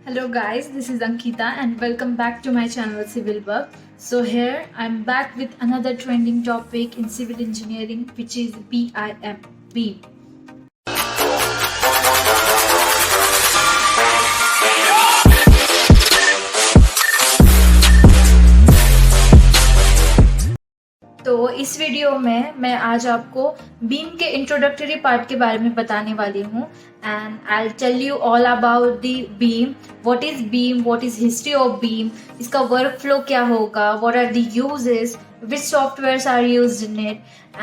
Hello guys, this is Ankita and welcome back to my channel Civil Bug. So here I'm back with another trending topic in civil engineering, which is BIM. BIM. तो इस video में मैं आज आपको beam के introductory part के बारे में बताने वाली हूँ and I tell you all about the BIM, what is history of BIM, इसका वर्क फ्लो क्या होगा, what are the uses, which softwares are used in it,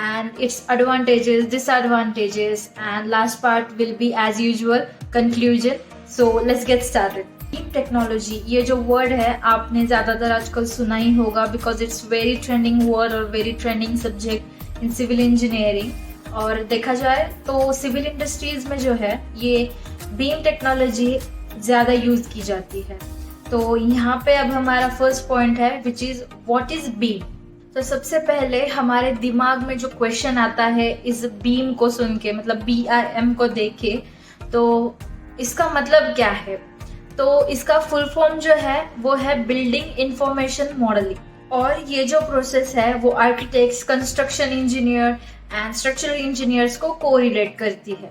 and its advantages, disadvantages, and last part will be as usual conclusion. So let's get started. Beam technology, ये जो word है आपने ज़्यादातर आजकल सुना ही होगा because it's very trending word और very trending subject in civil engineering. और देखा जाए तो सिविल इंडस्ट्रीज में जो है ये बीम टेक्नोलॉजी ज़्यादा यूज की जाती है। तो यहाँ पे अब हमारा फर्स्ट पॉइंट है which is what is beam. तो सबसे पहले हमारे दिमाग में जो क्वेश्चन आता है इस बीम को सुन के, मतलब BIM को देख के, तो इसका मतलब क्या है। तो इसका फुल फॉर्म जो है वो है बिल्डिंग इंफॉर्मेशन मॉडलिंग, और ये जो प्रोसेस है वो architects, construction engineer and structural engineers को कोरिलेट करती है।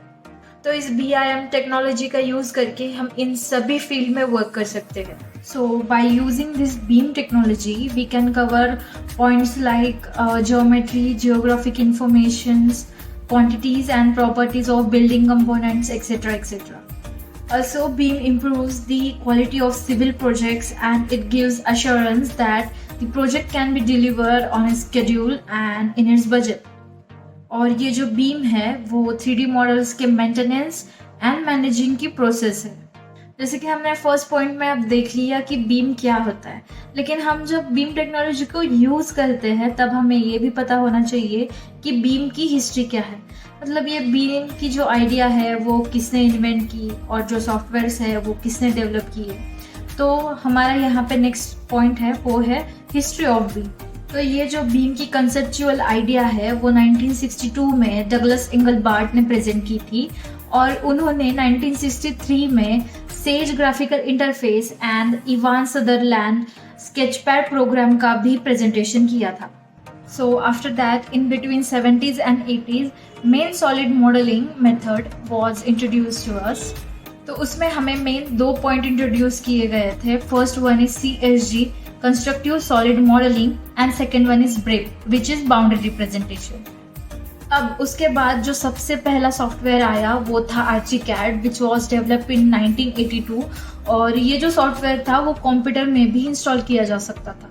तो इस BIM टेक्नोलॉजी का यूज करके हम इन सभी फील्ड में वर्क कर सकते हैं। So by using this beam technology, we can cover points like geometry, geographic informations, quantities and properties of building components, etc. etc. Also, beam improves the quality of civil projects and it gives assurance that the project can be delivered on a schedule and in its budget. और ये जो beam है वो 3D models के maintenance and managing की process है। जैसे कि हमने फर्स्ट पॉइंट में अब देख लिया कि बीम क्या होता है, लेकिन हम जब बीम टेक्नोलॉजी को यूज़ करते हैं तब हमें ये भी पता होना चाहिए कि बीम की हिस्ट्री क्या है। मतलब ये बीम की जो आइडिया है वो किसने इन्वेंट की और जो सॉफ्टवेयर्स है वो किसने डेवलप किए। तो हमारा यहाँ पे नेक्स्ट पॉइंट है वो है हिस्ट्री ऑफ बीम। तो ये जो बीम की कंसेप्चुअल आइडिया है वो 1962 में डगलस इंगलबार्ट ने प्रेजेंट की थी, और उन्होंने 1963 में SAGE graphical interface and Ivan Sutherland sketchpad program का भी प्रेजेंटेशन किया था। So after that in between 70s and 80s main solid modelling method was introduced to us. तो उसमें हमें मेन 2 पॉइंट इंट्रोड्यूस किए गए थे। First one is CSG, constructive solid modelling, and second one is brick which is boundary representation. अब उसके बाद जो सबसे पहला सॉफ्टवेयर आया वो था आर्चिकैड विच वॉज डेवलप इन 1982, और ये जो सॉफ्टवेयर था वो कंप्यूटर में भी इंस्टॉल किया जा सकता था।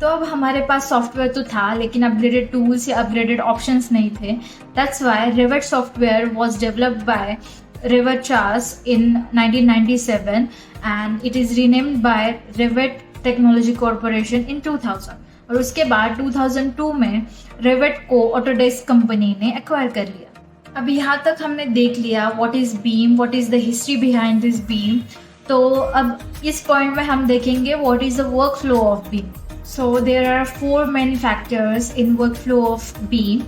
तो अब हमारे पास सॉफ्टवेयर तो था लेकिन अपग्रेडेड टूल्स या अपग्रेडेड ऑप्शंस नहीं थे। That's why Revit software was developed by Revit Charles in 1997 and it is renamed by Revit Technology Corporation in 2000। और उसके बाद 2002 में रेवेट को ऑटोडेस्क कंपनी ने एक्वायर कर लिया। अब यहाँ तक हमने देख लिया what is BIM, what is the history behind this BIM. तो अब इस पॉइंट में हम देखेंगे what is the workflow of BIM. So there are 4 main factors in workflow of BIM.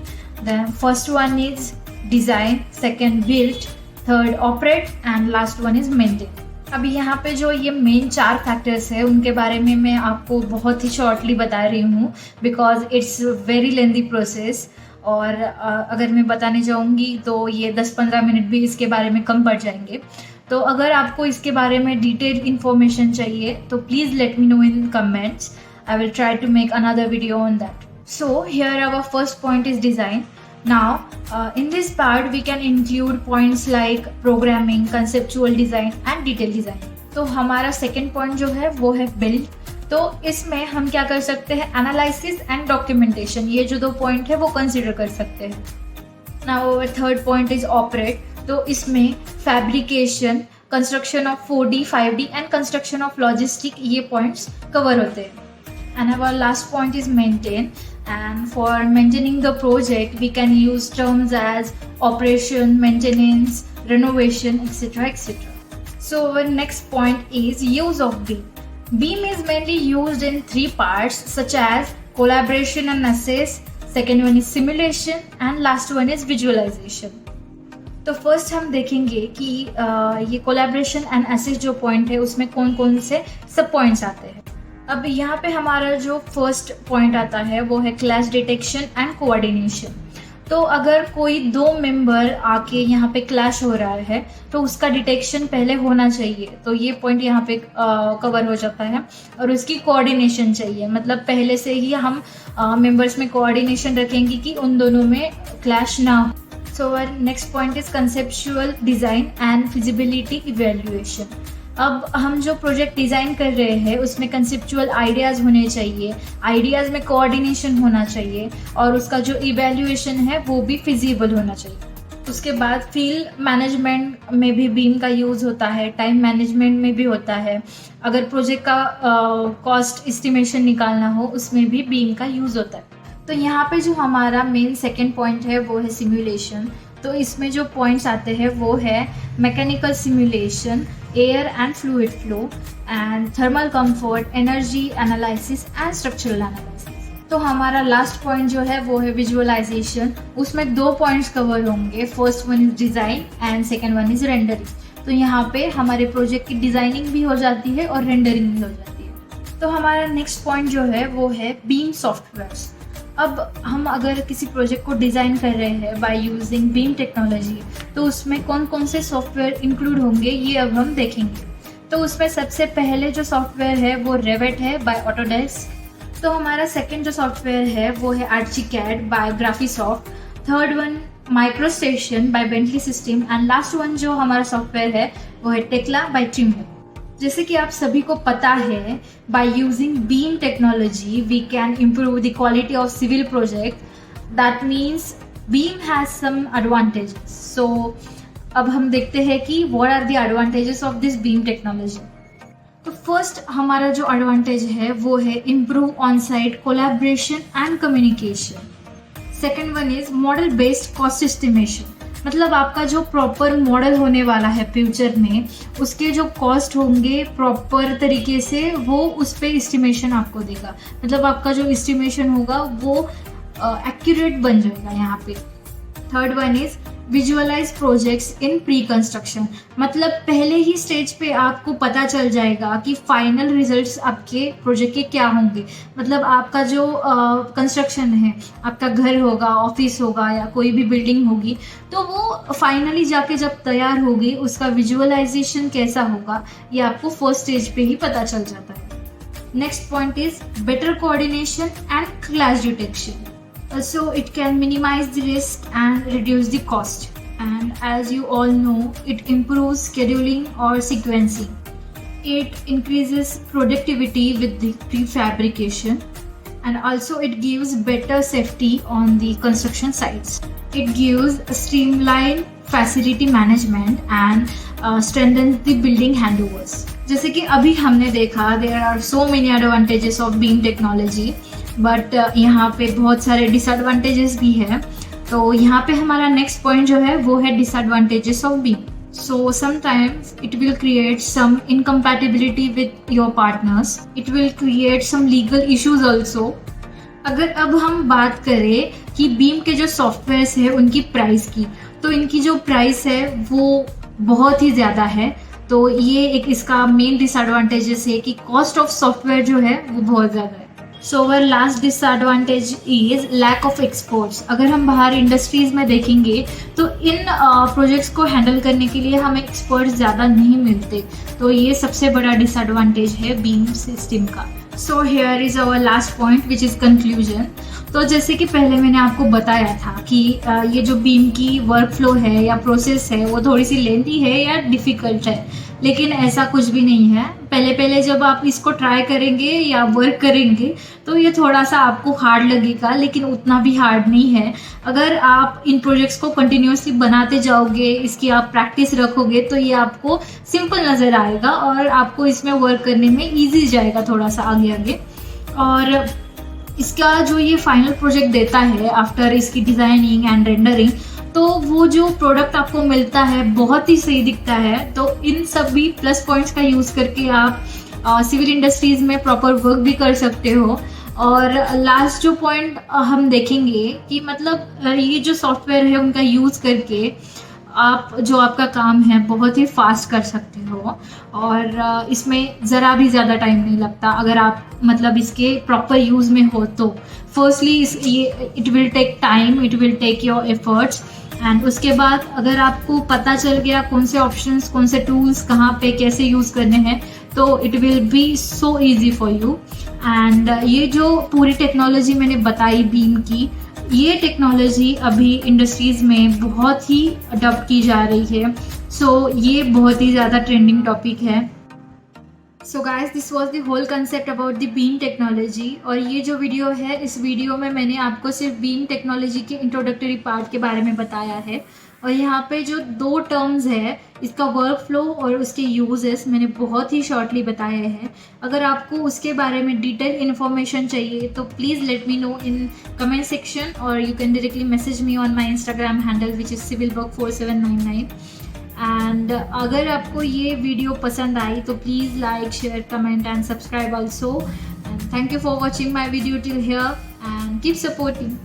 The first one is design, second build, third operate and last one is maintain. अभी यहाँ पे जो ये main 4 factors है उनके बारे में मैं आपको बहुत ही शॉर्टली बता रही हूँ because it's very lengthy process, और अगर मैं बताने जाऊँगी तो ये 10-15 मिनट भी इसके बारे में कम पड़ जाएंगे। तो अगर आपको इसके बारे में डिटेल्ड इन्फॉर्मेशन चाहिए तो please let me know in comments. I will try to make another video on that. So here our first point is design. Now, in this part, we can include points like programming, conceptual design and detail design. तो हमारा second point जो है वो है build। तो इसमें हम क्या कर सकते हैं, analysis and documentation, ये जो 2 point है वो consider कर सकते हैं। Now, our third point is operate। तो इसमें fabrication, construction of 4D, 5D and construction of logistic, ये points cover होते हैं। And our last point is maintain, and for maintaining the project we can use terms as operation, maintenance, renovation, etc. etc. So our next point is use of beam. Beam is mainly used in 3 parts such as collaboration and assess, second one is simulation, and last one is visualization. तो first हम देखेंगे कि ये collaboration and assist जो point है उसमें कौन कौन से सब पॉइंट्स आते हैं। अब यहाँ पे हमारा जो फर्स्ट पॉइंट आता है वो है क्लैश डिटेक्शन एंड कोऑर्डिनेशन। तो अगर कोई दो मेंबर आके यहाँ पे क्लैश हो रहा है तो उसका डिटेक्शन पहले होना चाहिए, तो ये पॉइंट यहाँ पे कवर हो जाता है। और उसकी कोऑर्डिनेशन चाहिए, मतलब पहले से ही हम मेंबर्स में कोऑर्डिनेशन रखेंगे कि उन दोनों में क्लैश ना हो। So our next point is conceptual design and feasibility evaluation। अब हम जो प्रोजेक्ट डिज़ाइन कर रहे हैं उसमें कंसेप्चुअल आइडियाज़ होने चाहिए, आइडियाज़ में कोऑर्डिनेशन होना चाहिए और उसका जो इवैल्यूएशन है वो भी फिजिबल होना चाहिए। उसके बाद फील्ड मैनेजमेंट में भी बीम का यूज़ होता है, टाइम मैनेजमेंट में भी होता है। अगर प्रोजेक्ट का कॉस्ट एस्टिमेशन निकालना हो उसमें भी बीम का यूज़ होता है। तो यहाँ पे जो हमारा मेन सेकेंड पॉइंट है वो है सिमुलेशन। तो इसमें जो पॉइंट्स आते हैं वो है mechanical simulation, air and fluid flow and thermal comfort, energy analysis and structural analysis. तो हमारा लास्ट पॉइंट जो है वो है विजुअलाइजेशन। उसमें 2 पॉइंट्स कवर होंगे, first one is design and second one is rendering. तो यहाँ पे हमारे प्रोजेक्ट की डिज़ाइनिंग भी हो जाती है और रेंडरिंग भी हो जाती है। तो हमारा नेक्स्ट पॉइंट जो है वो है बीम सॉफ्टवेयर्स। अब हम अगर किसी प्रोजेक्ट को डिज़ाइन कर रहे हैं बाय यूजिंग बीम टेक्नोलॉजी तो उसमें कौन कौन से सॉफ्टवेयर इंक्लूड होंगे ये अब हम देखेंगे। तो उसमें सबसे पहले जो सॉफ्टवेयर है वो रेवेट है बाय ऑटोडेस्क। तो हमारा सेकंड जो सॉफ्टवेयर है वो है ArchiCAD by Graphisoft, third one MicroStation by Bentley system and last one जो हमारा सॉफ्टवेयर है वो है टेक्ला बाय टीमवेयर। जैसे कि आप सभी को पता है, by using BIM technology we can improve the quality of civil project. That means BIM has some advantages. So अब हम देखते हैं कि what are the advantages of this BIM technology. तो फर्स्ट हमारा जो एडवांटेज है वो है improve on site collaboration and communication. Second one is model based cost estimation, मतलब आपका जो प्रॉपर मॉडल होने वाला है फ्यूचर में उसके जो कॉस्ट होंगे प्रॉपर तरीके से वो उस पर एस्टिमेशन आपको देगा, मतलब आपका जो एस्टिमेशन होगा वो एक्यूरेट बन जाएगा यहाँ पे। Third one is visualize projects in pre construction, मतलब पहले ही स्टेज पे आपको पता चल जाएगा कि फाइनल रिजल्ट्स आपके प्रोजेक्ट के क्या होंगे। मतलब आपका जो कंस्ट्रक्शन है, आपका घर होगा, ऑफिस होगा या कोई भी बिल्डिंग होगी, तो वो फाइनली जाके जब तैयार होगी उसका विजुअलाइजेशन कैसा होगा ये आपको फर्स्ट स्टेज पे ही पता चल जाता है। Next point is better coordination and clash detection. So it can minimize the risk and reduce the cost, and as you all know it improves scheduling or sequencing. It increases productivity with the prefabrication and also it gives better safety on the construction sites. It gives streamlined facility management and strengthens the building handovers. जैसे कि अभी हमने देखा there are so many advantages of beam technology, but यहाँ पे बहुत सारे disadvantages भी है। तो यहाँ पे हमारा नेक्स्ट पॉइंट जो है वो है disadvantages of BIM. So sometimes it will create some incompatibility with your partners, it will create some legal issues also. अगर अब हम बात करें कि बीम के जो सॉफ्टवेयर्स है उनकी प्राइस की, तो इनकी जो प्राइस है वो बहुत ही ज़्यादा है। तो ये एक इसका मेन डिसएडवांटेजेस है कि कॉस्ट ऑफ सॉफ्टवेयर जो है वो बहुत ज़्यादा है। So our last disadvantage is lack of exports. अगर हम बाहर इंडस्ट्रीज में देखेंगे तो इन प्रोजेक्ट्स को हैंडल करने के लिए हमें एक्सपर्ट्स ज़्यादा नहीं मिलते, तो ये सबसे बड़ा डिसएडवांटेज है बीम सिस्टम का। So here is our last point which is conclusion. तो जैसे कि पहले मैंने आपको बताया था कि ये जो बीम की वर्क फ्लो है या प्रोसेस है वो थोड़ी सी लेंथी है या डिफ़िकल्ट है, लेकिन ऐसा कुछ भी नहीं है। पहले पहले जब आप इसको ट्राई करेंगे या वर्क करेंगे तो ये थोड़ा सा आपको हार्ड लगेगा, लेकिन उतना भी हार्ड नहीं है। अगर आप इन प्रोजेक्ट्स को कंटिन्यूसली बनाते जाओगे, इसकी आप प्रैक्टिस रखोगे, तो ये आपको सिंपल नज़र आएगा और आपको इसमें वर्क करने में ईजी जाएगा थोड़ा सा आगे आगे। और इसका जो ये फाइनल प्रोजेक्ट देता है आफ्टर इसकी डिज़ाइनिंग एंड रेंडरिंग, तो वो जो प्रोडक्ट आपको मिलता है बहुत ही सही दिखता है। तो इन सभी प्लस पॉइंट्स का यूज़ करके आप सिविल इंडस्ट्रीज़ में प्रॉपर वर्क भी कर सकते हो। और लास्ट जो पॉइंट हम देखेंगे कि मतलब ये जो सॉफ्टवेयर है उनका यूज़ करके आप जो आपका काम है बहुत ही फास्ट कर सकते हो और इसमें ज़रा भी ज़्यादा टाइम नहीं लगता अगर आप मतलब इसके प्रॉपर यूज़ में हो तो। फर्स्टली ये it will take time, it will take your efforts and उसके बाद अगर आपको पता चल गया कौन से ऑप्शंस, कौन से टूल्स कहाँ पे कैसे यूज़ करने हैं, तो it will be so easy for you. And ये जो पूरी टेक्नोलॉजी मैंने बताई बीम की, ये टेक्नोलॉजी अभी इंडस्ट्रीज़ में बहुत ही अडॉप्ट की जा रही है। सो ये बहुत ही ज़्यादा ट्रेंडिंग टॉपिक है। So guys, this was the whole concept about the BIM technology. और ये जो वीडियो है, इस वीडियो में मैंने आपको सिर्फ बीम टेक्नोलॉजी के इंट्रोडक्टरी पार्ट के बारे में बताया है। और यहाँ पे जो 2 टर्म्स है, इसका वर्क फ्लो और उसके यूजेस मैंने बहुत ही शॉर्टली बताए हैं। अगर आपको उसके बारे में डिटेल इन्फॉर्मेशन चाहिए तो please let me know in comment section, और you can directly message me on my Instagram handle which is civilwork4799। And अगर आपको ये वीडियो पसंद आई तो please like, share, comment and subscribe also. And thank you for watching my video till here and keep supporting.